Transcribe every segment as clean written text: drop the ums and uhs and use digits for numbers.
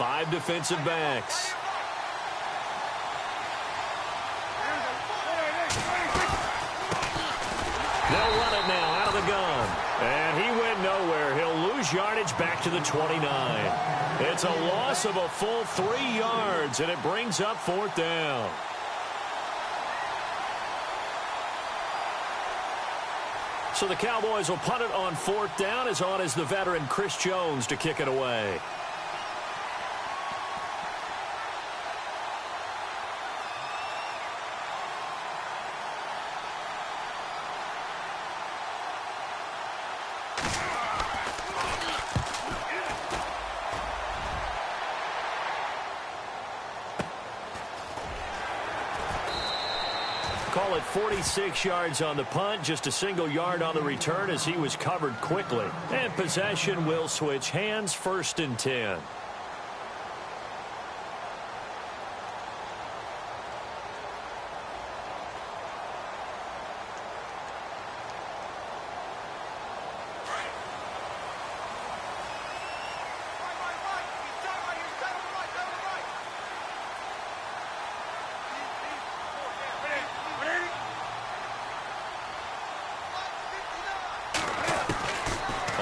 5 defensive backs. They'll run it now out of the gun. And he went nowhere. He'll lose yardage back to the 29. It's a loss of a full 3 yards, and it brings up 4th down. So the Cowboys will punt it on 4th down. As on is the veteran Chris Jones to kick it away. Call it 46 yards on the punt, just a single yard on the return as he was covered quickly. And possession will switch hands, 1st and 10.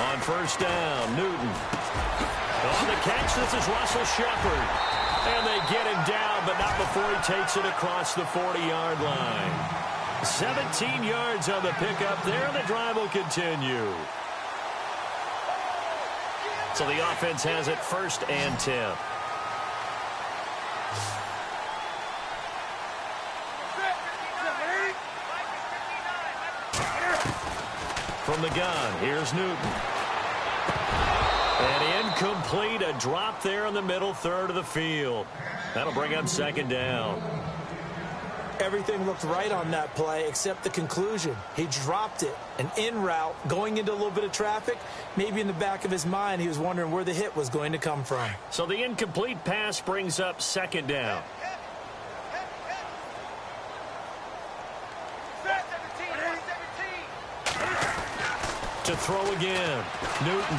On 1st down, Newton. On the catch, this is Russell Shepard. And they get him down, but not before he takes it across the 40-yard line. 17 yards on the pickup there, and the drive will continue. So the offense has it 1st and 10. From the gun, here's Newton. And incomplete, a drop there in the middle third of the field. That'll bring up 2nd down. Everything looked right on that play except the conclusion. He dropped it, an in route, going into a little bit of traffic. Maybe in the back of his mind he was wondering where the hit was going to come from. So the incomplete pass brings up 2nd down. To throw again, Newton.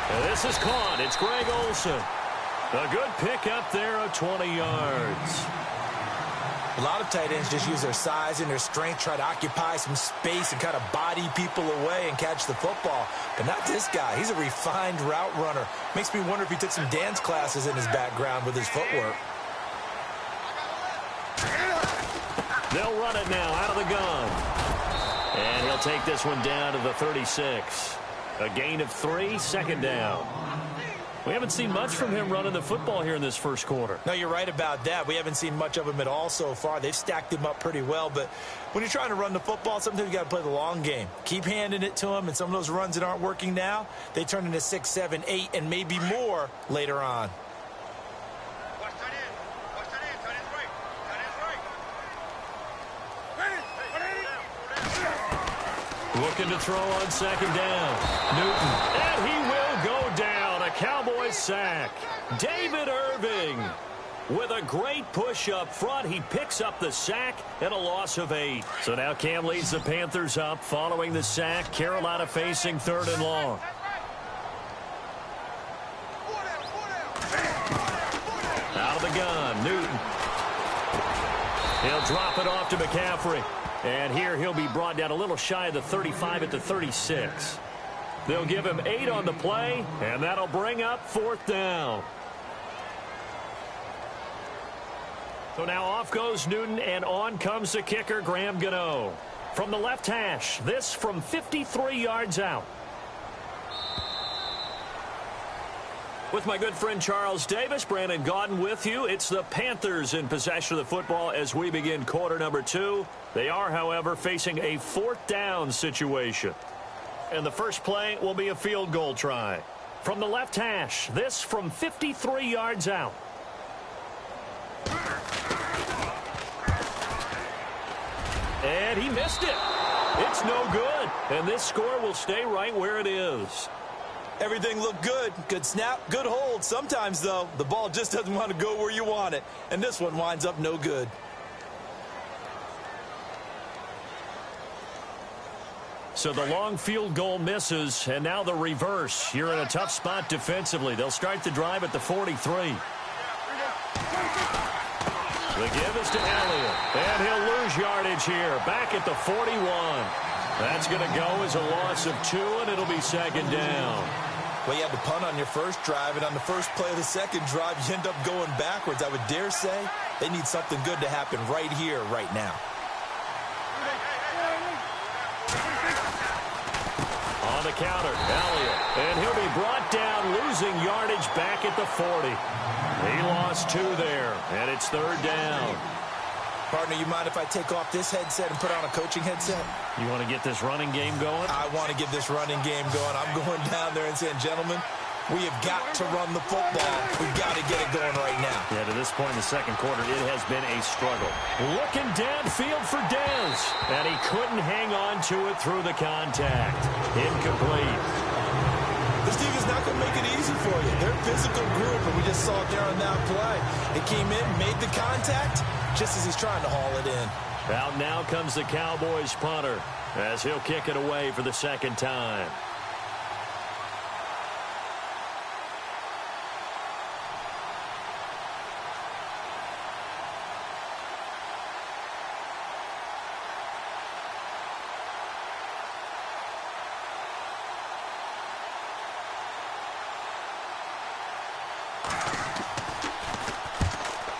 And this is caught. It's Greg Olsen. A good pick up there of 20 yards. A lot of tight ends just use their size and their strength, try to occupy some space and kind of body people away and catch the football. But not this guy. He's a refined route runner. Makes me wonder if he took some dance classes in his background with his footwork. They'll run it now out of the gun. And he'll take this one down to the 36. A gain of 3, 2nd down. We haven't seen much from him running the football here in this first quarter. No, you're right about that. We haven't seen much of him at all so far. They've stacked him up pretty well. But when you're trying to run the football, sometimes you got to play the long game. Keep handing it to him, and some of those runs that aren't working now, they turn into 6, 7, 8, and maybe more later on. Looking to throw on 2nd down. Newton. And he will go down. A Cowboys sack. David Irving with a great push up front. He picks up the sack and a loss of 8. So now Cam leads the Panthers up following the sack. Carolina facing 3rd and long. Out of the gun, Newton. He'll drop it off to McCaffrey. And here he'll be brought down a little shy of the 35 at the 36. They'll give him 8 on the play, and that'll bring up 4th down. So now off goes Newton, and on comes the kicker, Graham Gano. From the left hash, this from 53 yards out. With my good friend Charles Davis, Brandon Gaudin with you. It's the Panthers in possession of the football as we begin quarter number 2. They are, however, facing a 4th down situation. And the first play will be a field goal try. From the left hash, this from 53 yards out. And he missed it. It's no good. And this score will stay right where it is. Everything looked good. Good snap, good hold. Sometimes, though, the ball just doesn't want to go where you want it. And this one winds up no good. So the long field goal misses, and now the reverse. You're in a tough spot defensively. They'll start the drive at the 43. The give is to Elliott, and he'll lose yardage here. Back at the 41. That's going to go as a loss of 2, and it'll be second down. Well, you had to punt on your first drive, and on the first play of the second drive, you end up going backwards. I would dare say they need something good to happen right here, right now. On the counter, Elliott, and he'll be brought down, losing yardage back at the 40. He lost 2 there, and it's third down. Partner, you mind if I take off this headset and put on a coaching headset? You want to get this running game going? I want to get this running game going. I'm going down there and saying, gentlemen, we have got to run the football. We've got to get it going right now. Yeah, to this point in the second quarter, it has been a struggle. Looking downfield for Dez, and he couldn't hang on to it through the contact. Incomplete. This team is not going to make it easy for you. They're a physical group, and we just saw it there on that play. It came in, made the contact, just as he's trying to haul it in. Out now comes the Cowboys punter, as he'll kick it away for the second time.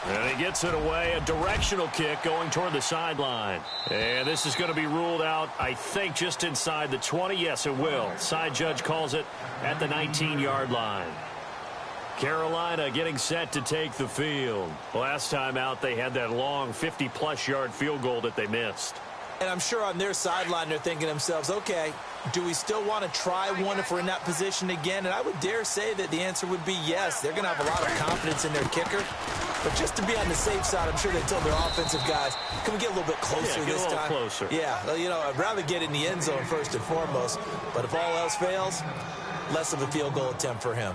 And he gets it away, a directional kick going toward the sideline. And this is going to be ruled out, I think, just inside the 20. Yes, it will. Side judge calls it at the 19-yard line. Carolina getting set to take the field. Last time out, they had that long 50-plus yard field goal that they missed. And I'm sure on their sideline they're thinking to themselves, okay, do we still want to try one if we're in that position again? And I would dare say that the answer would be yes. They're going to have a lot of confidence in their kicker. But just to be on the safe side, I'm sure they tell their offensive guys, can we get a little bit closer this time? Yeah, get a little closer. Yeah, well, you know, I'd rather get in the end zone first and foremost. But if all else fails, less of a field goal attempt for him.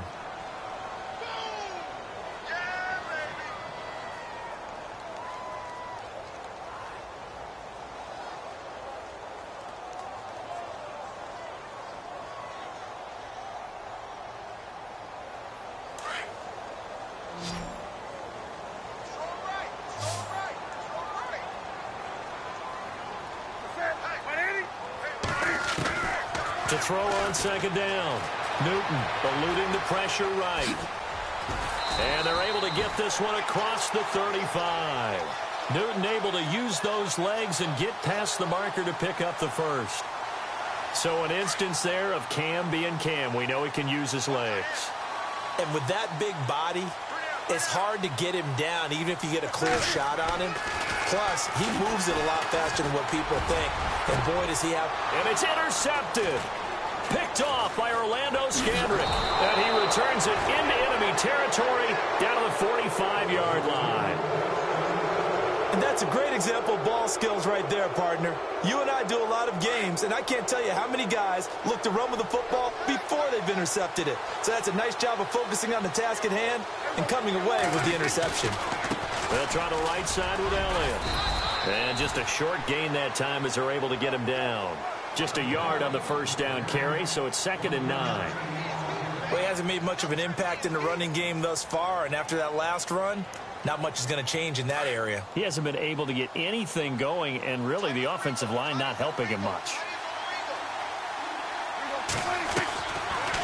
To throw on second down. Newton eluding the pressure right. And they're able to get this one across the 35. Newton able to use those legs and get past the marker to pick up the first. So an instance there of Cam being Cam. We know he can use his legs. And with that big body, it's hard to get him down, even if you get a clear shot on him. Plus, he moves it a lot faster than what people think. And boy, does he have... And it's intercepted. Picked off by Orlando Scandrick. And he returns it into enemy territory down to the 45-yard line. And that's a great example of ball skills right there, partner. You and I do a lot of games, and I can't tell you how many guys look to run with the football before they've intercepted it. So that's a nice job of focusing on the task at hand and coming away with the interception. They'll try the right side with Elliott. And just a short gain that time as they're able to get him down. Just a yard on the first down carry, so it's 2nd and 9. Well, he hasn't made much of an impact in the running game thus far, and after that last run, not much is going to change in that area. He hasn't been able to get anything going, and really the offensive line not helping him much.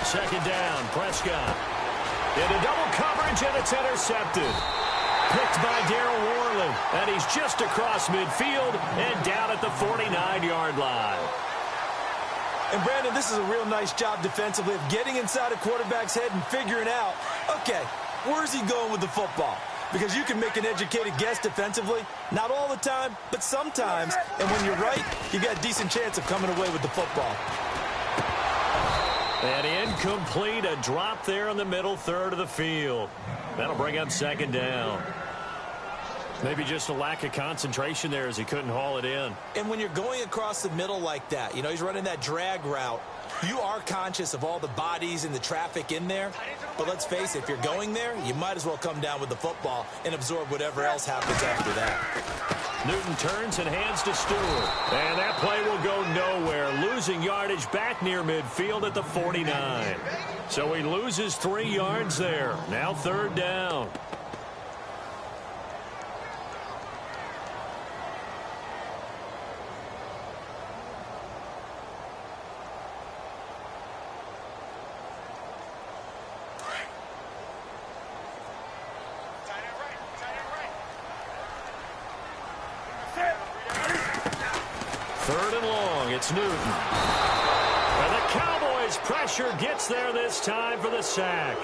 Second down, Prescott. Into double coverage, and it's intercepted. Picked by Darryl Worley, and he's just across midfield and down at the 49-yard line. And, Brandon, this is a real nice job defensively of getting inside a quarterback's head and figuring out, okay, where's he going with the football? Because you can make an educated guess defensively, not all the time, but sometimes. And when you're right, you got a decent chance of coming away with the football. And incomplete, a drop there in the middle third of the field. That'll bring up second down. Maybe just a lack of concentration there as he couldn't haul it in. And when you're going across the middle like that, you know, he's running that drag route, you are conscious of all the bodies and the traffic in there. But let's face it, if you're going there, you might as well come down with the football and absorb whatever else happens after that. Newton turns and hands to Stewart. And that play will go nowhere, losing yardage back near midfield at the 49. So he loses 3 yards there. Now 3rd down. It's Newton. And the Cowboys' pressure gets there this time for the sack.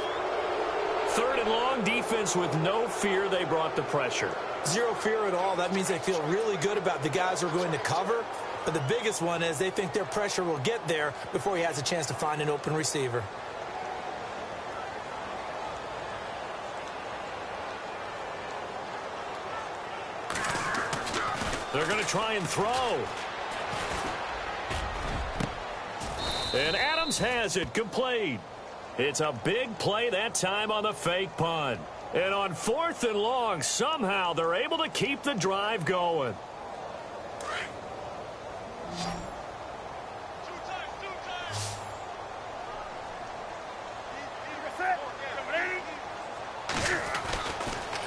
3rd and long, defense with no fear. They brought the pressure. Zero fear at all. That means they feel really good about the guys who are going to cover. But the biggest one is they think their pressure will get there before he has a chance to find an open receiver. They're going to try and throw. And Adams has it complete. It's a big play that time on the fake punt. And on 4th and long, somehow they're able to keep the drive going.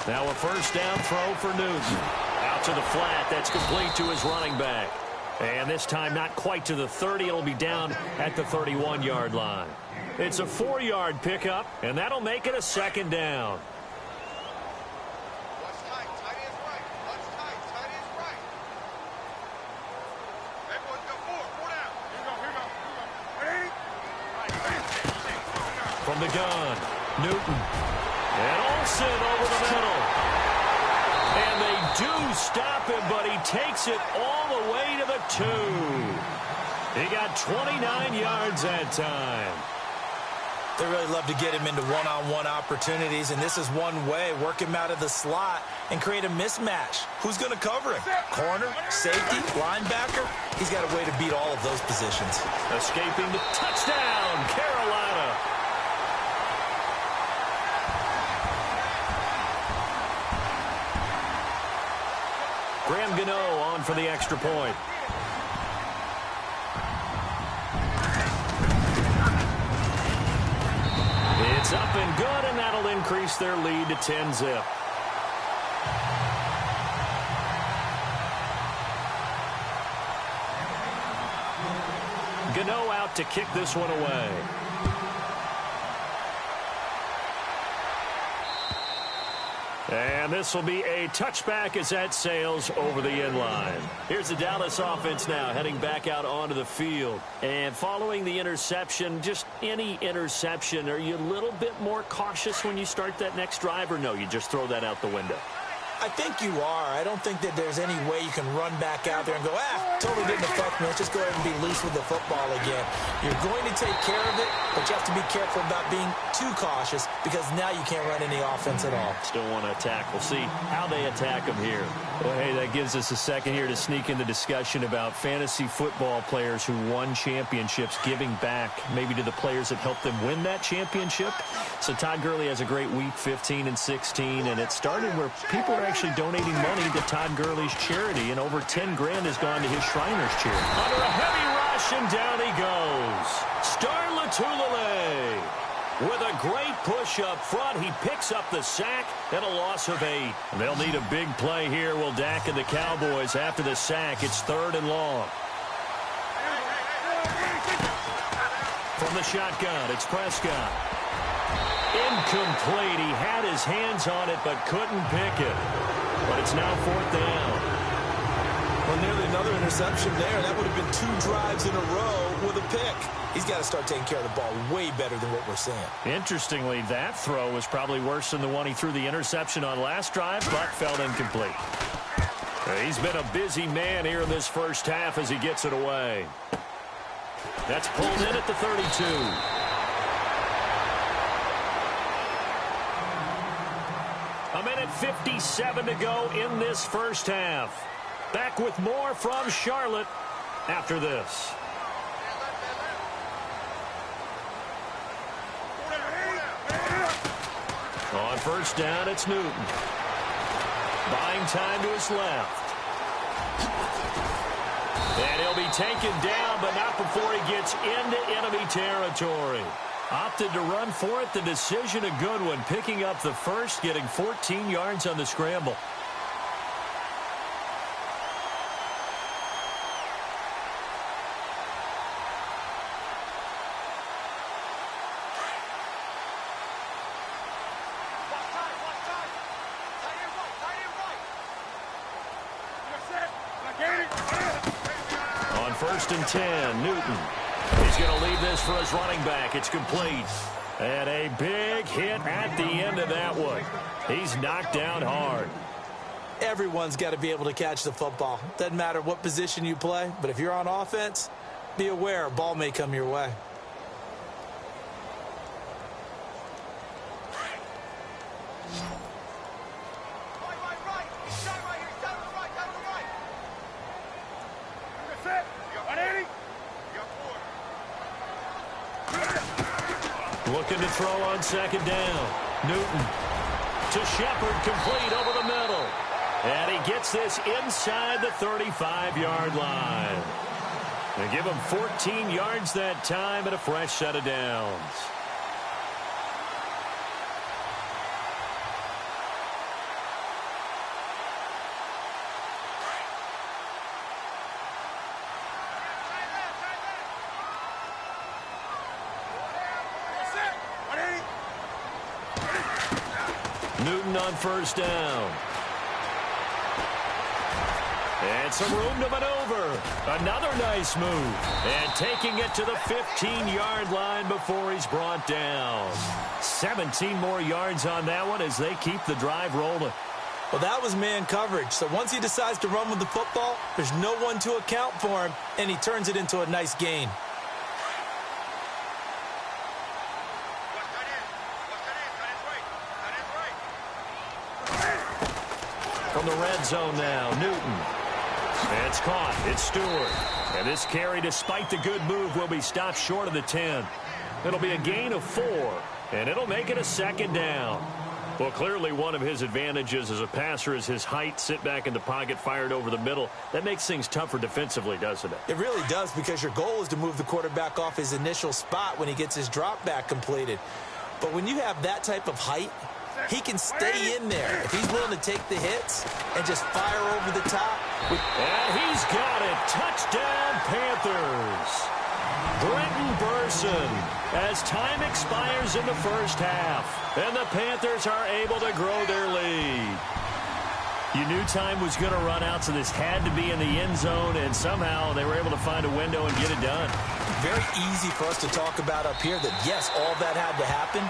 Now a 1st down throw for Newton. Out to the flat. That's complete to his running back. And this time not quite to the 30. It'll be down at the 31-yard line. It's a 4-yard pickup, and that'll make it a 2nd down. From the gun, Newton. And Olsen over the middle. And they do stop him, but he takes it all the way to the 2. He got 29 yards that time. They really love to get him into one-on-one opportunities, and this is one way. Work him out of the slot and create a mismatch. Who's going to cover him? Corner, safety, linebacker? He's got a way to beat all of those positions. Escaping the touchdown, Carolina. Graham Gano on for the extra point. It's up and good, and that'll increase their lead to 10-zip. Gano out to kick this one away. And this will be a touchback as that sails over the end line. Here's the Dallas offense now heading back out onto the field. And following the interception, just any interception, are you a little bit more cautious when you start that next drive, or no, you just throw that out the window? I think you are. I don't think that there's any way you can run back out there and go, totally didn't affect me. Let's just go ahead and be loose with the football again. You're going to take care of it, but you have to be careful about being too cautious because now you can't run any offense at all. Still want to attack. We'll see how they attack them here. Well, hey, that gives us a second here to sneak in the discussion about fantasy football players who won championships, giving back maybe to the players that helped them win that championship. So Todd Gurley has a great week 15 and 16, and it started where people are actually donating money to Todd Gurley's charity, and over 10 grand has gone to his Shriners charity. Under a heavy rush, and down he goes. Star Latulippe with a great push up front. He picks up the sack and a loss of 8. They'll need a big play here, will Dak and the Cowboys. After the sack, it's 3rd and long. From the shotgun, it's Prescott. Incomplete. He had his hands on it but couldn't pick it. But it's now 4th down. Well, nearly another interception there. That would have been 2 drives in a row with a pick. He's got to start taking care of the ball way better than what we're seeing. Interestingly, that throw was probably worse than the one he threw the interception on last drive, but fell incomplete. He's been a busy man here in this first half as he gets it away. That's pulled in at the 32. A minute 57 to go in this first half. Back with more from Charlotte after this. On 1st down, it's Newton. Buying time to his left. And he'll be taken down, but not before he gets into enemy territory. Opted to run for it. The decision a good one. Picking up the first, getting 14 yards on the scramble. On 1st and 10, Newton. He's going to leave this for his running back. It's complete. And a big hit at the end of that one. He's knocked down hard. Everyone's got to be able to catch the football. Doesn't matter what position you play, but if you're on offense, be aware a ball may come your way. Looking to throw on 2nd down. Newton to Shepard, complete over the middle. And he gets this inside the 35-yard line. They give him 14 yards that time and a fresh set of downs. Newton on 1st down. And some room to maneuver. Another nice move. And taking it to the 15-yard line before he's brought down. 17 more yards on that one as they keep the drive rolling. Well, that was man coverage. So once he decides to run with the football, there's no one to account for him, and he turns it into a nice gain. From the red zone now, Newton. It's caught. It's Stewart. And this carry, despite the good move, will be stopped short of the 10. It'll be a gain of 4, and it'll make it a 2nd down. Well, clearly one of his advantages as a passer is his height. Sit back in the pocket, fired over the middle. That makes things tougher defensively, doesn't it? It really does, because your goal is to move the quarterback off his initial spot when he gets his drop back completed. But when you have that type of height, he can stay in there if he's willing to take the hits and just fire over the top. And he's got it. Touchdown, Panthers. Brenton Burson, as time expires in the first half, and the Panthers are able to grow their lead. You knew time was going to run out, so this had to be in the end zone, and somehow they were able to find a window and get it done. Very easy for us to talk about up here that, yes, all that had to happen.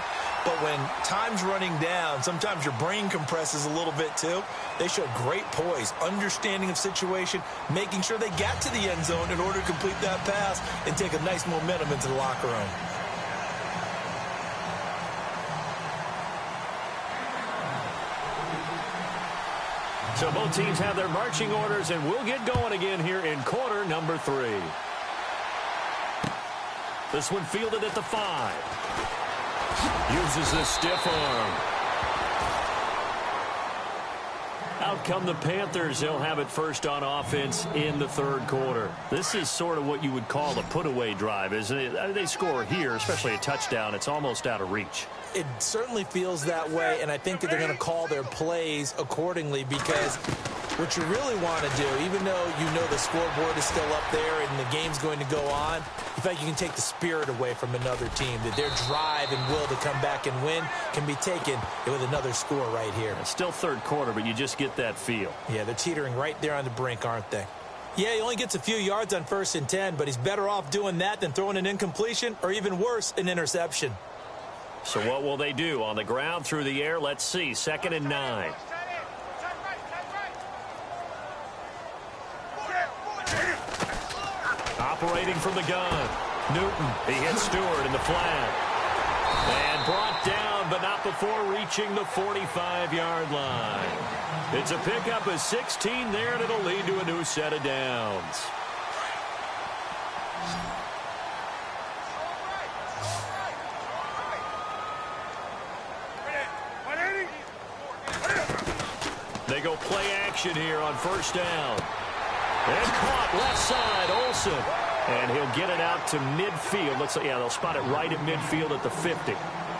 But when time's running down, sometimes your brain compresses a little bit too. They showed great poise, understanding of situation, making sure they got to the end zone in order to complete that pass and take a nice momentum into the locker room. So both teams have their marching orders, and we'll get going again here in quarter number 3. This one fielded at the 5. Uses the stiff arm. Out come the Panthers. They'll have it first on offense in the 3rd quarter. This is sort of what you would call a put-away drive, isn't it? They score here, especially a touchdown. It's almost out of reach. It certainly feels that way, and I think that they're going to call their plays accordingly, because what you really want to do, even though you know the scoreboard is still up there and the game's going to go on, in fact, you can take the spirit away from another team, that their drive and will to come back and win can be taken with another score right here. It's still 3rd quarter, but you just get that feel. Yeah, they're teetering right there on the brink, aren't they? Yeah, he only gets a few yards on 1st and 10, but he's better off doing that than throwing an incompletion or, even worse, an interception. So what will they do? On the ground, through the air? Let's see. 2nd and 9. Operating from the gun. Newton. He hits Stewart in the flat. And brought down, but not before reaching the 45-yard line. It's a pickup of 16 there, and it'll lead to a new set of downs. They go play action here on 1st down. And caught left side, Olsen. And he'll get it out to midfield. Looks like, yeah, they'll spot it right at midfield at the 50.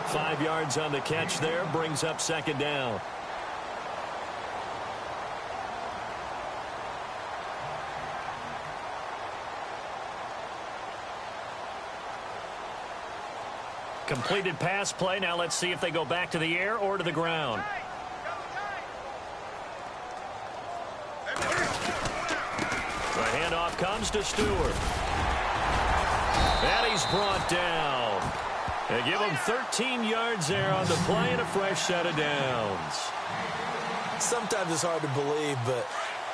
5 yards on the catch there, brings up second down. Completed pass play. Now let's see if they go back to the air or to the ground. The handoff comes to Stewart. And he's brought down. They give him 13 yards there on the play and a fresh set of downs. Sometimes it's hard to believe, but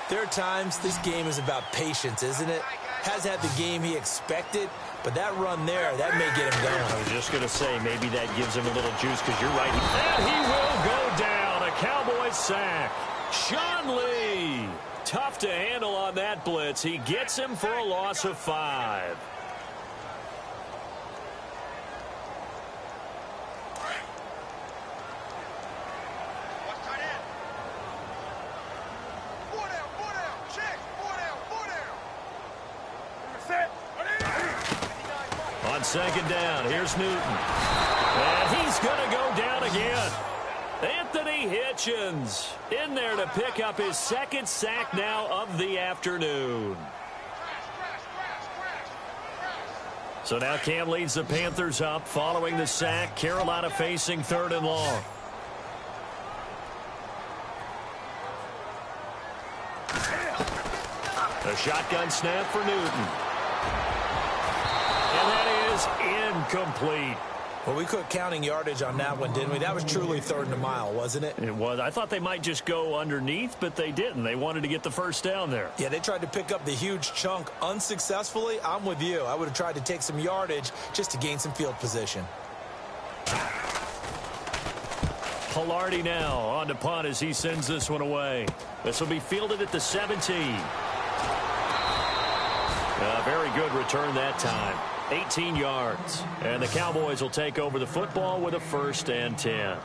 there are times this game is about patience, isn't it? Has had the game he expected, but that run there, that may get him down. I was just going to say, maybe that gives him a little juice because you're right. And he will go down. A Cowboys sack. Sean Lee. Tough to handle on that blitz. He gets him for a loss of 5. On second down, here's Newton. And he's going to go down again. Anthony Hitchens in there to pick up his second sack now of the afternoon. So now Cam leads the Panthers up following the sack. Carolina facing 3rd and long. A shotgun snap for Newton. And that is incomplete. Well, we quit counting yardage on that one, didn't we? That was truly 3rd and a mile, wasn't it? It was. I thought they might just go underneath, but they didn't. They wanted to get the first down there. Yeah, they tried to pick up the huge chunk unsuccessfully. I'm with you. I would have tried to take some yardage just to gain some field position. Pilardi now on to punt as he sends this one away. This will be fielded at the 17. A very good return that time. 18 yards. And the Cowboys will take over the football with a 1st and 10.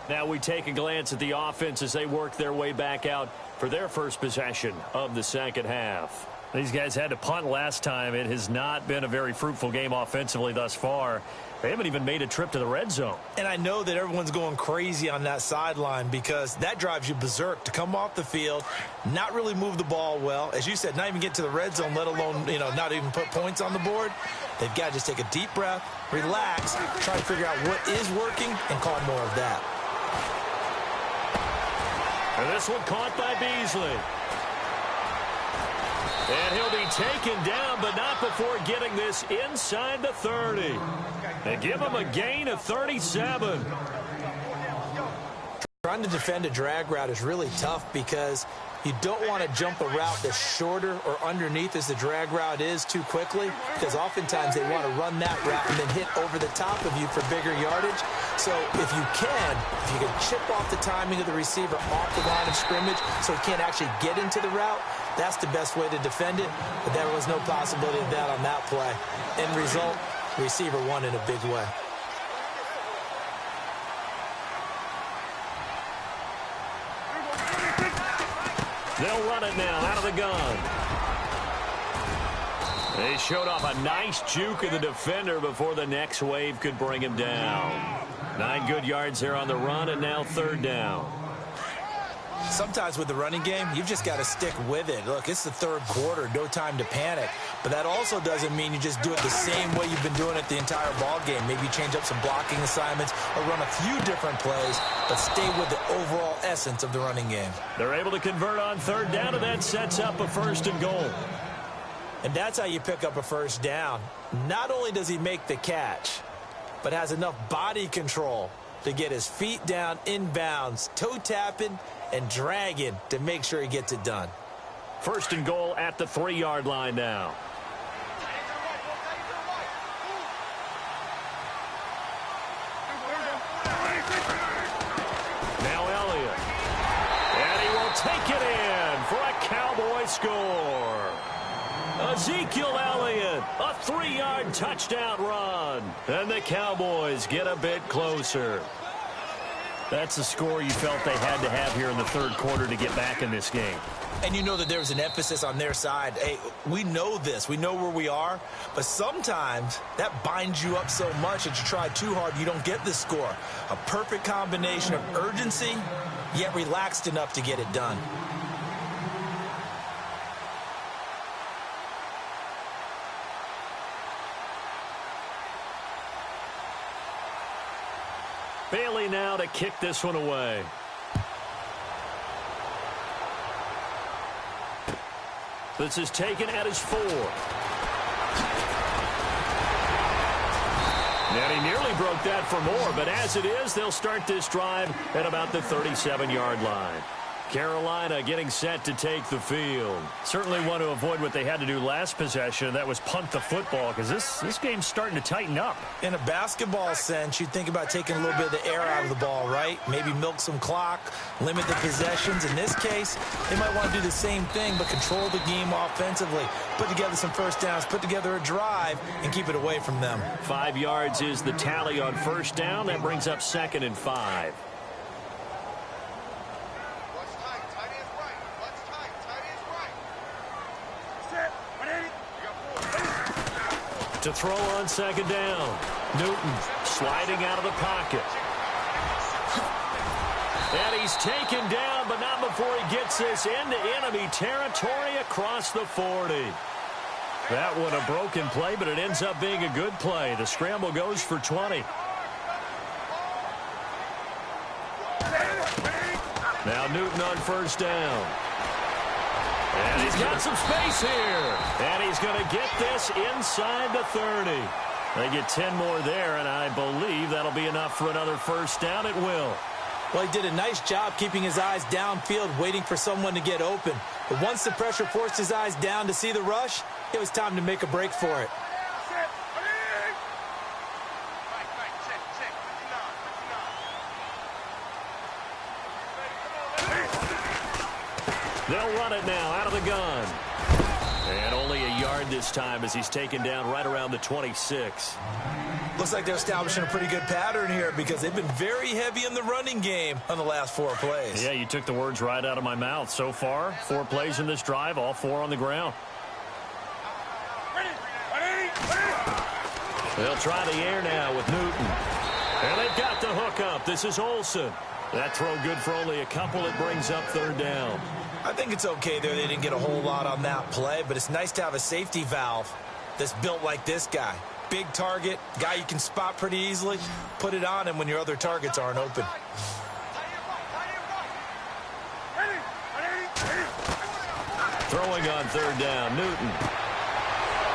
Now we take a glance at the offense as they work their way back out for their first possession of the second half. These guys had to punt last time. It has not been a very fruitful game offensively thus far. They haven't even made a trip to the red zone. And I know that everyone's going crazy on that sideline because that drives you berserk to come off the field, not really move the ball well. As you said, not even get to the red zone, let alone, not even put points on the board. They've got to just take a deep breath, relax, try to figure out what is working, and call more of that. And this one caught by Beasley. And he'll be taken down, but not before getting this inside the 30. They give him a gain of 37. Trying to defend a drag route is really tough because you don't want to jump a route that's shorter or underneath as the drag route is too quickly, because oftentimes they want to run that route and then hit over the top of you for bigger yardage. So if you can chip off the timing of the receiver off the line of scrimmage so he can't actually get into the route, that's the best way to defend it. But there was no possibility of that on that play. End result, receiver won in a big way. They'll run it now out of the gun. They showed off a nice juke of the defender before the next wave could bring him down. 9 good yards there on the run, and now 3rd down. Sometimes with the running game, you've just got to stick with it. Look, it's the 3rd quarter, no time to panic. But that also doesn't mean you just do it the same way you've been doing it the entire ball game. Maybe change up some blocking assignments or run a few different plays, but stay with the overall essence of the running game. They're able to convert on 3rd down, and that sets up a 1st and goal. And that's how you pick up a 1st down. Not only does he make the catch, but has enough body control to get his feet down inbounds, toe tapping and dragging to make sure he gets it done. 1st and goal at the 3-yard line now. Now Elliott. And he will take it in for a Cowboy score. Ezekiel Elliott, a 3-yard touchdown run. And the Cowboys get a bit closer. That's the score you felt they had to have here in the third quarter to get back in this game. And you know that there was an emphasis on their side. Hey, we know this. We know where we are. But sometimes that binds you up so much that you try too hard, you don't get the score. A perfect combination of urgency, yet relaxed enough to get it done. Bailey now to kick this one away. This is taken at his 4. And he nearly broke that for more, but as it is, they'll start this drive at about the 37-yard line. Carolina getting set to take the field. Certainly want to avoid what they had to do last possession. That was punt the football, because this game's starting to tighten up. In a basketball sense, you'd think about taking a little bit of the air out of the ball, right? Maybe milk some clock, limit the possessions. In this case, they might want to do the same thing, but control the game offensively. Put together some first downs, put together a drive, and keep it away from them. 5 yards is the tally on first down. That brings up 2nd and 5. To throw on 2nd down. Newton sliding out of the pocket. And he's taken down, but not before he gets this into enemy territory across the 40. That one a broken play, but it ends up being a good play. The scramble goes for 20. Now Newton on first down. And he's got some space here. And he's going to get this inside the 30. They get 10 more there, and I believe that'll be enough for another first down. It will. Well, he did a nice job keeping his eyes downfield, waiting for someone to get open. But once the pressure forced his eyes down to see the rush, it was time to make a break for it. They'll run it now out of the gun. And only a yard this time as he's taken down right around the 26. Looks like they're establishing a pretty good pattern here because they've been very heavy in the running game on the last 4 plays. Yeah, you took the words right out of my mouth. So far, 4 plays in this drive, all 4 on the ground. They'll try the air now with Newton. And they've got the hook up. This is Olsen. That throw good for only a couple. It brings up 3rd down. I think it's okay there. They didn't get a whole lot on that play, but it's nice to have a safety valve that's built like this guy. Big target, guy you can spot pretty easily. Put it on him when your other targets aren't open. Throwing on 3rd down, Newton.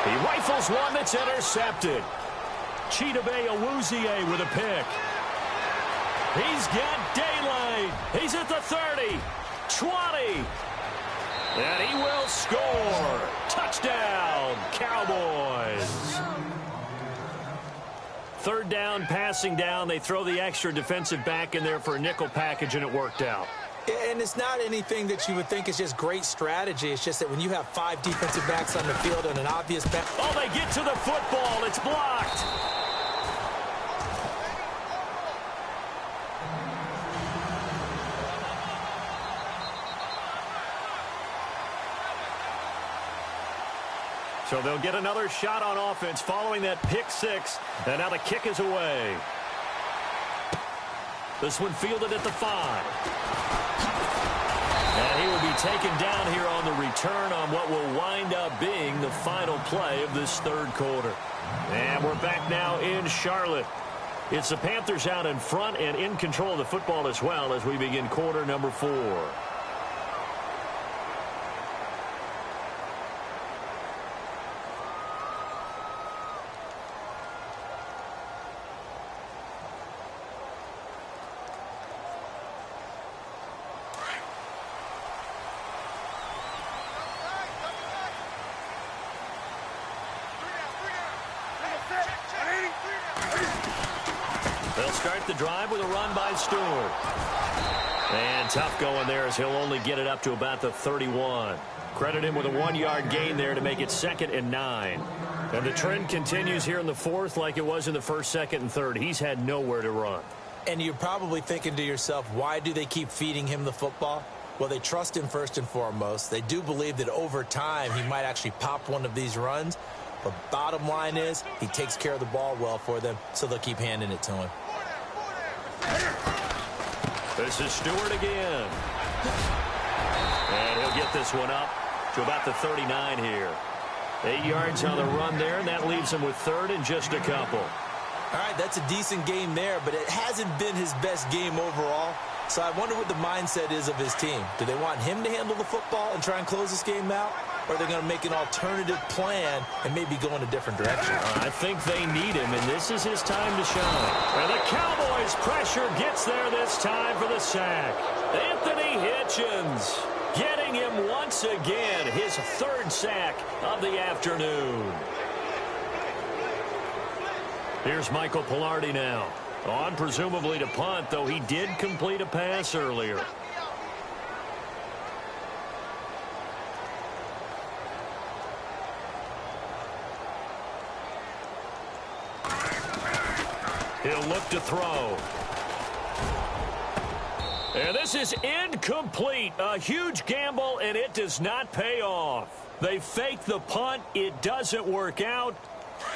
He rifles one that's intercepted. Chidobe Awuzie with a pick. He's got daylight. He's at the 30. 20. And he will score. Touchdown, Cowboys. 3rd down, passing down. They throw the extra defensive back in there for a nickel package, and it worked out. And it's not anything that you would think is just great strategy. It's just that when you have 5 defensive backs on the field and an obvious back. Oh, they get to the football. It's blocked. So they'll get another shot on offense following that pick 6. And now the kick is away. This one fielded at the 5. And he will be taken down here on the return on what will wind up being the final play of this 3rd quarter. And we're back now in Charlotte. It's the Panthers out in front and in control of the football as well as we begin quarter number 4. They'll start the drive with a run by Stewart. And tough going there as he'll only get it up to about the 31. Credit him with a 1-yard gain there to make it 2nd and 9. And the trend continues here in the 4th like it was in the 1st, 2nd, and 3rd. He's had nowhere to run. And you're probably thinking to yourself, why do they keep feeding him the football? Well, they trust him first and foremost. They do believe that over time he might actually pop one of these runs. But bottom line is he takes care of the ball well for them, so they'll keep handing it to him. This is Stewart again. And he'll get this one up to about the 39 here. 8 yards on the run there, and that leaves him with third and just a couple. All right, that's a decent game there, but it hasn't been his best game overall. So I wonder what the mindset is of his team. Do they want him to handle the football and try and close this game out? Or are they going to make an alternative plan and maybe go in a different direction? I think they need him, and this is his time to shine. And the Cowboys' pressure gets there this time for the sack. Anthony Hitchens getting him once again, his third sack of the afternoon. Here's Michael Pilardi now. On presumably to punt, though he did complete a pass earlier. He'll look to throw. And this is incomplete. A huge gamble, and it does not pay off. They fake the punt. It doesn't work out.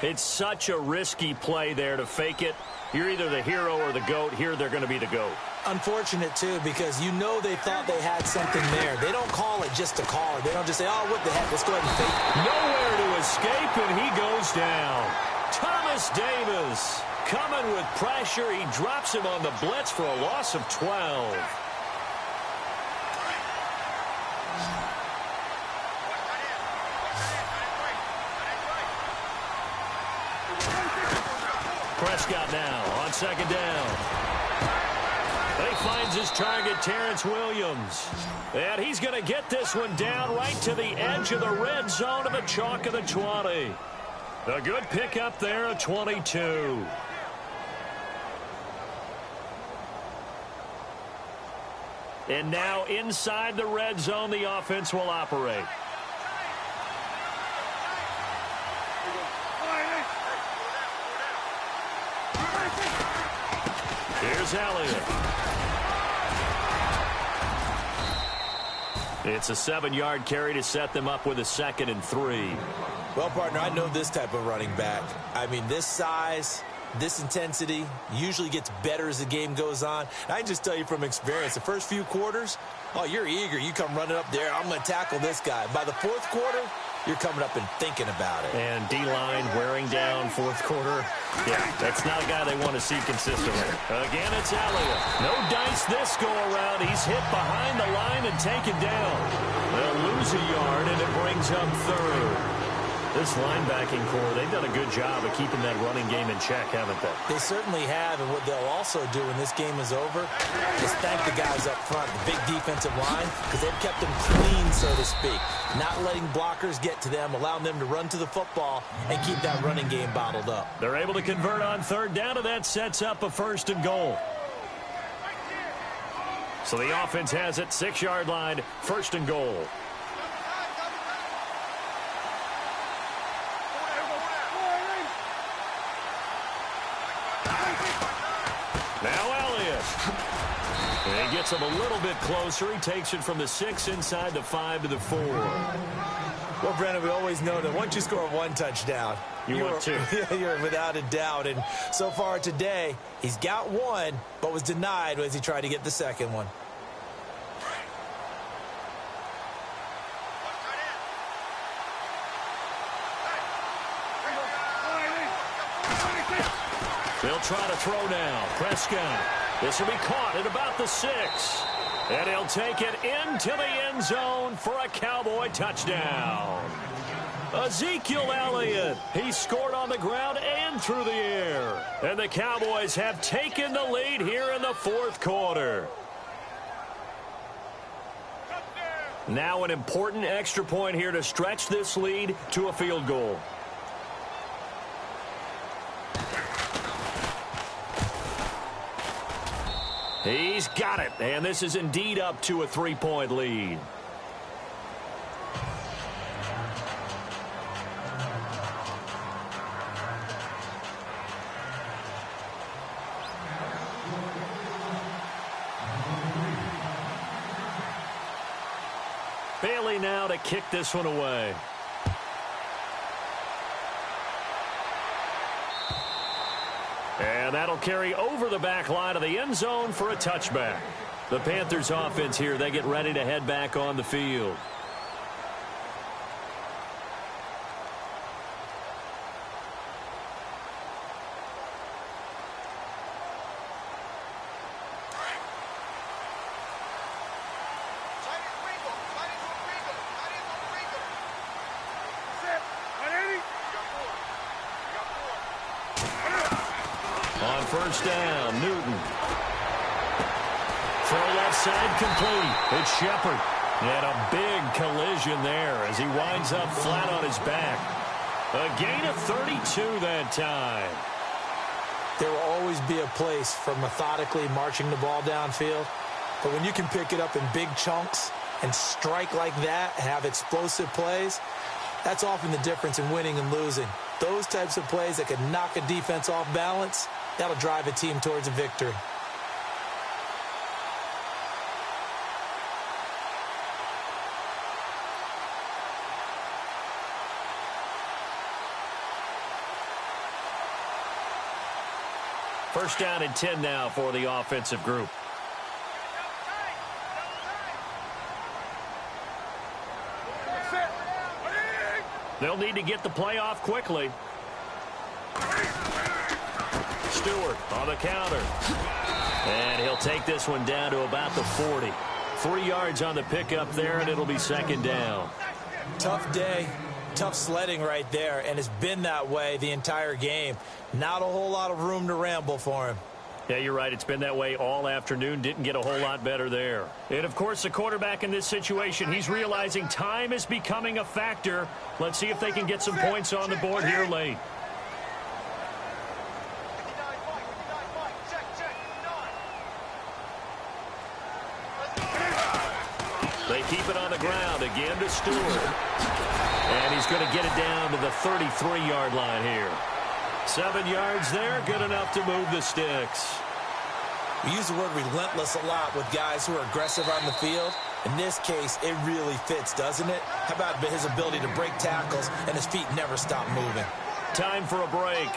It's such a risky play there to fake it. You're either the hero or the GOAT. Here they're going to be the GOAT. Unfortunate, too, because you know they thought they had something there. They don't call it just to call it. They don't just say, oh, what the heck, let's go ahead and fake it. Nowhere to escape, and he goes down. Thomas Davis coming with pressure. He drops him on the blitz for a loss of 12. Prescott now on second down. He finds his target, Terrence Williams. And he's going to get this one down right to the edge of the red zone of the chalk of the 20. A good pickup there, a 22. And now inside the red zone, the offense will operate. Here's Elliott. It's a 7-yard carry to set them up with a 2nd and 3. Well, partner, I know this type of running back. I mean, this size, this intensity usually gets better as the game goes on. And I can just tell you from experience, the first few quarters, oh, you're eager. You come running up there. I'm going to tackle this guy. By the fourth quarter, you're coming up and thinking about it. And D-line wearing down fourth quarter. Yeah, that's not a guy they want to see consistently. Again, it's Elliott. No dice this go-around. He's hit behind the line and taken down. They'll lose a yard, and it brings up third. This linebacking core, they've done a good job of keeping that running game in check, haven't they? They certainly have, and what they'll also do when this game is over is thank the guys up front, the big defensive line, because they've kept them clean, so to speak. Not letting blockers get to them, allowing them to run to the football and keep that running game bottled up. They're able to convert on third down, and that sets up a 1st and goal. So the offense has it, 6-yard line, 1st and goal. Now Elliott. And he gets him a little bit closer. He takes it from the 6 inside the 5 to the 4. Well, Brandon, we always know that once you score one touchdown, want two. You're without a doubt. And so far today, he's got one, but was denied as he tried to get the second one. They'll try to throw now. Prescott. This will be caught at about the 6. And he'll take it into the end zone for a Cowboy touchdown. Ezekiel Elliott. He scored on the ground and through the air. And the Cowboys have taken the lead here in the 4th quarter. Now an important extra point here to stretch this lead to a field goal. He's got it, and this is indeed up to a 3-point lead. Bailey now to kick this one away. And that'll carry over the back line of the end zone for a touchback. The Panthers offense here, they get ready to head back on the field. On first down, Newton. Throw left side complete. It's Shepard. And a big collision there as he winds up flat on his back. A gain of 32 that time. There will always be a place for methodically marching the ball downfield. But when you can pick it up in big chunks and strike like that and have explosive plays, that's often the difference in winning and losing. Those types of plays that can knock a defense off balance, that'll drive a team towards a victory. First down and 10 now for the offensive group. They'll need to get the play off quickly. Stewart on the counter. And he'll take this one down to about the 40. 3 yards on the pickup there, and it'll be second down. Tough day, tough sledding right there, and it's been that way the entire game. Not a whole lot of room to ramble for him. Yeah, you're right. It's been that way all afternoon. Didn't get a whole lot better there. And, of course, the quarterback in this situation, he's realizing time is becoming a factor. Let's see if they can get some points on the board here late. They keep it on the ground again to Stewart. And he's going to get it down to the 33-yard line here. 7 yards there, good enough to move the sticks. We use the word relentless a lot with guys who are aggressive on the field. In this case, it really fits, doesn't it? How about his ability to break tackles and his feet never stop moving? Time for a break.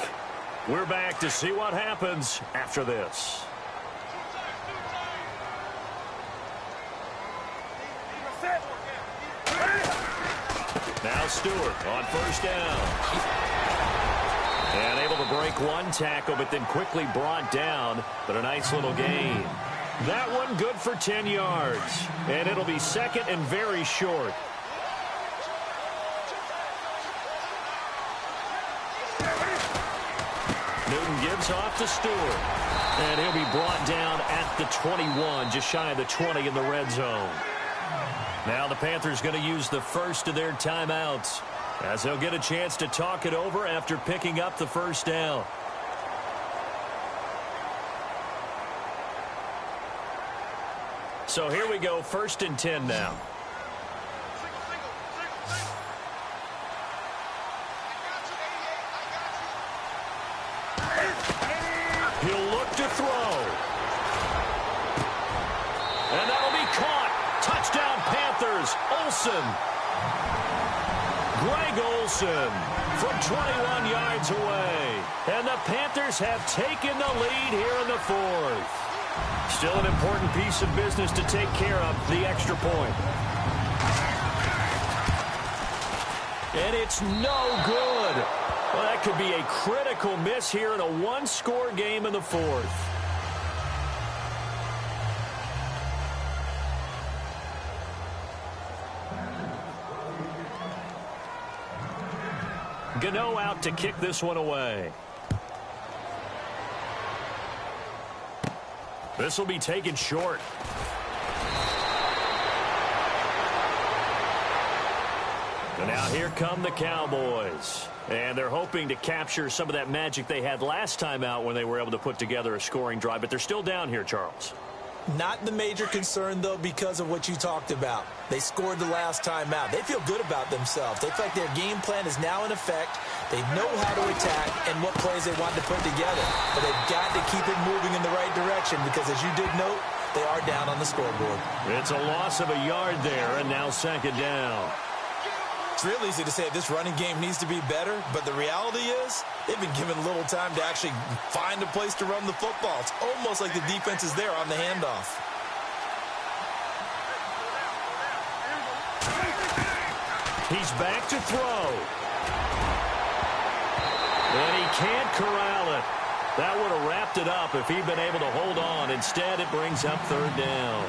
We're back to see what happens after this. Now Stewart on first down. And able to break one tackle, but then quickly brought down. But a nice little gain. That one good for 10 yards. And it'll be second and very short. Newton gives off to Stewart. And he'll be brought down at the 21, just shy of the 20 in the red zone. Now the Panthers going to use the first of their timeouts, as they'll get a chance to talk it over after picking up the first down. So here we go, first and 10 now. He'll look to throw. And that'll be caught. Touchdown Panthers. Olsen. Greg Olsen from 21 yards away. And the Panthers have taken the lead here in the fourth. Still an important piece of business to take care of, the extra point. And it's no good. Well, that could be a critical miss here in a one-score game in the fourth. Gano out to kick this one away. This will be taken short. And now here come the Cowboys. And they're hoping to capture some of that magic they had last time out when they were able to put together a scoring drive. But they're still down here, Charles. Not the major concern, though, because of what you talked about. They scored the last time out. They feel good about themselves. They feel like their game plan is now in effect. They know how to attack and what plays they want to put together. But they've got to keep it moving in the right direction because, as you did note, They are down on the scoreboard. It's a loss of a yard there, and now second down. It's real easy to say this running game needs to be better, but the reality is they've been given little time to actually find a place to run the football. It's almost like the defense is there on the handoff. He's back to throw. And he can't corral it. That would have wrapped it up if he'd been able to hold on. Instead, it brings up third down.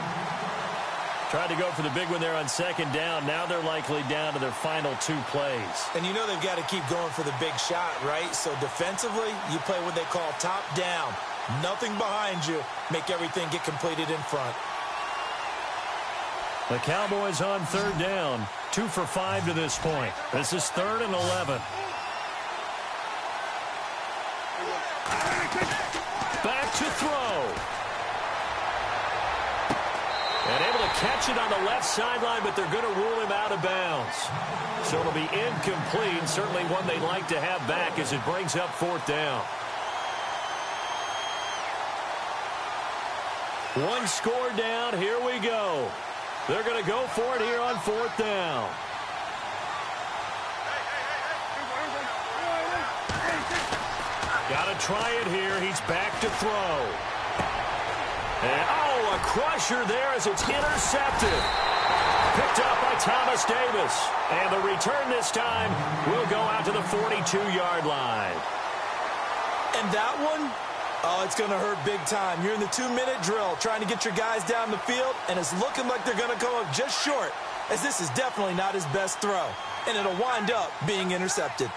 Tried to go for the big one there on second down. Now they're likely down to their final 2 plays. And you know they've got to keep going for the big shot, right? So defensively, you play what they call top down. Nothing behind you. Make everything get completed in front. The Cowboys on third down. 2 for 5 to this point. This is 3rd and 11. Back to throw. And able to catch it on the left sideline, but they're going to rule him out of bounds. So it'll be incomplete. Certainly one they'd like to have back as it brings up 4th down. 1 score down. Here we go. They're going to go for it here on 4th down. Got to try it here. He's back to throw. And, a crusher there as it's intercepted. Picked up by Thomas Davis. And the return this time will go out to the 42-yard line. And that one, it's going to hurt big time. You're in the 2-minute drill trying to get your guys down the field, and it's looking like they're going to go up just short, as this is definitely not his best throw. And it'll wind up being intercepted.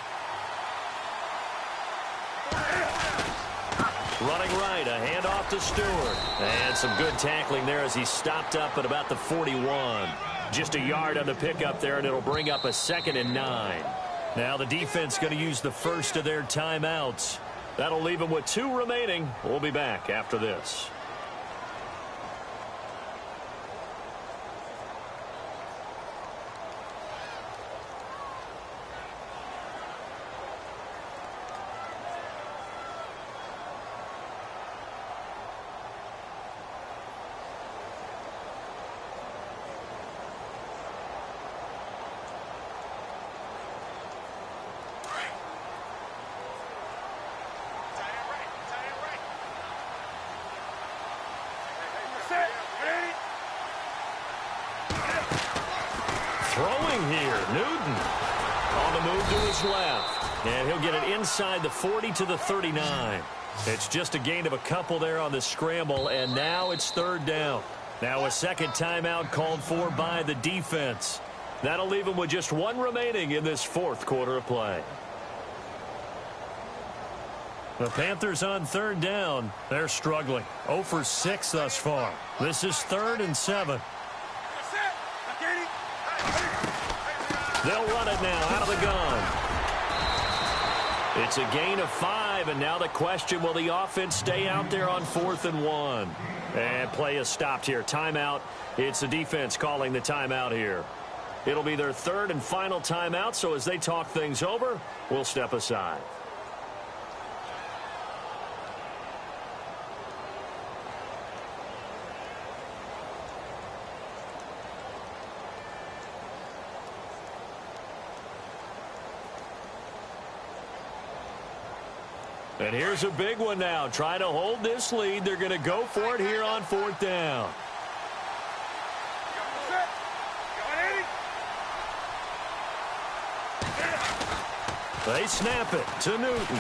Running right, a handoff to Stewart. And some good tackling there as he stopped up at about the 41. Just a yard on the pickup there, and it'll bring up a 2nd and 9. Now the defense going to use the first of their timeouts. That'll leave them with 2 remaining. We'll be back after this. Throwing here, Newton on the move to his left. And he'll get it inside the 40 to the 39. It's just a gain of a couple there on the scramble, and now it's 3rd down. Now a second timeout called for by the defense. That'll leave them with just 1 remaining in this 4th quarter of play. The Panthers on 3rd down. They're struggling. 0 for 6 thus far. This is 3rd and 7. They'll run it now out of the gun. It's a gain of 5, and now the question, will the offense stay out there on 4th and 1? And play is stopped here. Timeout. It's the defense calling the timeout here. It'll be their 3rd and final timeout, so as they talk things over, we'll step aside. And here's a big one now. Trying to hold this lead. They're going to go for it here on 4th down. They snap it to Newton.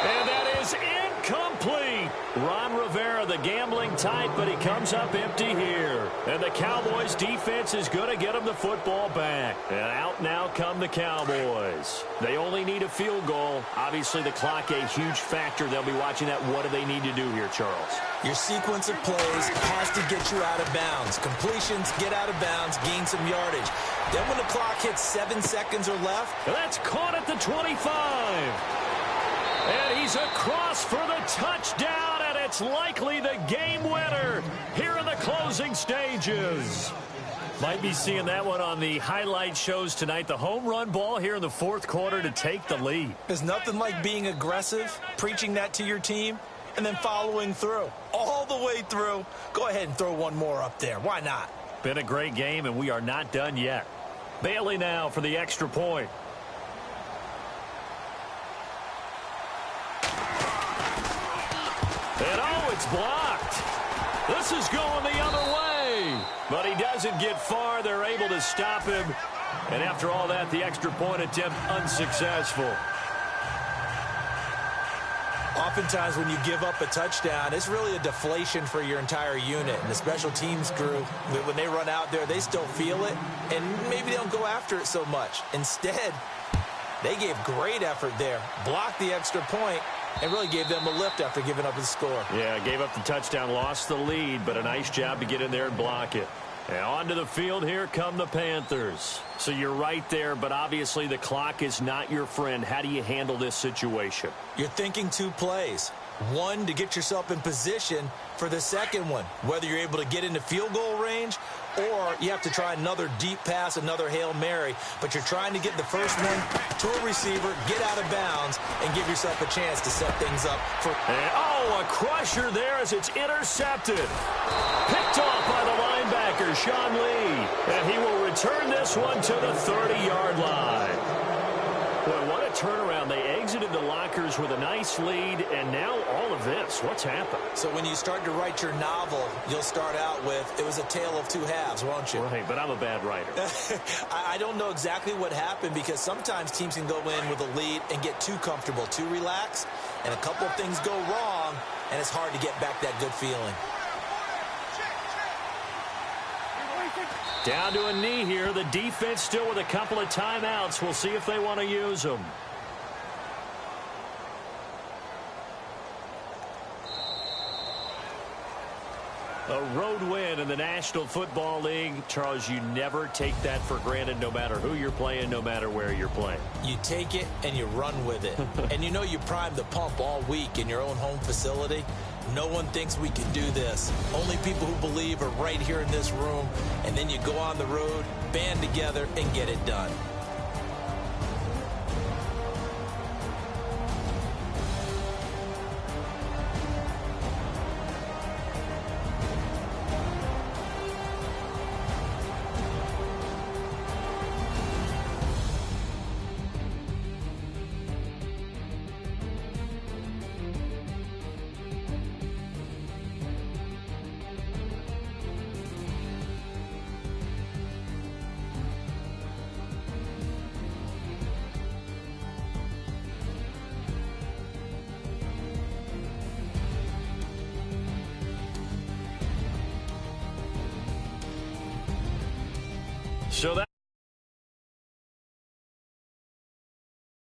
And that is incomplete. Ron Rivera, the gambling type, but he comes up empty here. And the Cowboys defense is going to get him the football back. And out now come the Cowboys. They only need a field goal. Obviously, the clock a huge factor. They'll be watching that. What do they need to do here, Charles? Your sequence of plays has to get you out of bounds. Completions, get out of bounds, gain some yardage. Then when the clock hits 7 seconds or left. That's caught at the 25. And he's across for the touchdown, and it's likely the game winner here in the closing stages. Might be seeing that one on the highlight shows tonight. The home run ball here in the 4th quarter to take the lead. There's nothing like being aggressive, preaching that to your team, and then following through. All the way through. Go ahead and throw one more up there. Why not? Been a great game, and we are not done yet. Bailey now for the extra point. And oh, it's blocked. This is going the other way. But he doesn't get far. They're able to stop him. And after all that, the extra point attempt unsuccessful. Oftentimes when you give up a touchdown, it's really a deflation for your entire unit. And the special teams crew, when they run out there, they still feel it. And maybe they don't go after it so much. Instead, they gave great effort there, blocked the extra point, and really gave them a lift after giving up the score. Yeah, gave up the touchdown, lost the lead, but a nice job to get in there and block it. And onto the field, here come the Panthers. So you're right there, but obviously the clock is not your friend. How do you handle this situation? You're thinking two plays. One, to get yourself in position for the second one, whether you're able to get into field goal range or you have to try another deep pass, another Hail Mary. But you're trying to get the first one to a receiver, get out of bounds, and give yourself a chance to set things up for... And, oh, a crusher there as it's intercepted. Picked off by the linebacker, Sean Lee. And he will return this one to the 30-yard line. Boy, what a turnaround. They exited the lockers with a nice lead, and now all of this. What's happened? So when you start to write your novel, you'll start out with, it was a tale of two halves, won't you? Right, but I'm a bad writer. I don't know exactly what happened because sometimes teams can go in with a lead and get too comfortable, too relaxed, and a couple of things go wrong, and it's hard to get back that good feeling. Down to a knee here. The defense still with a couple of timeouts. We'll see if they want to use them. A road win in the National Football League. Charles, you never take that for granted no matter who you're playing, no matter where you're playing. You take it and you run with it. And you know you primed the pump all week in your own home facility. No one thinks we can do this. Only people who believe are right here in this room. And then you go on the road, band together, and get it done.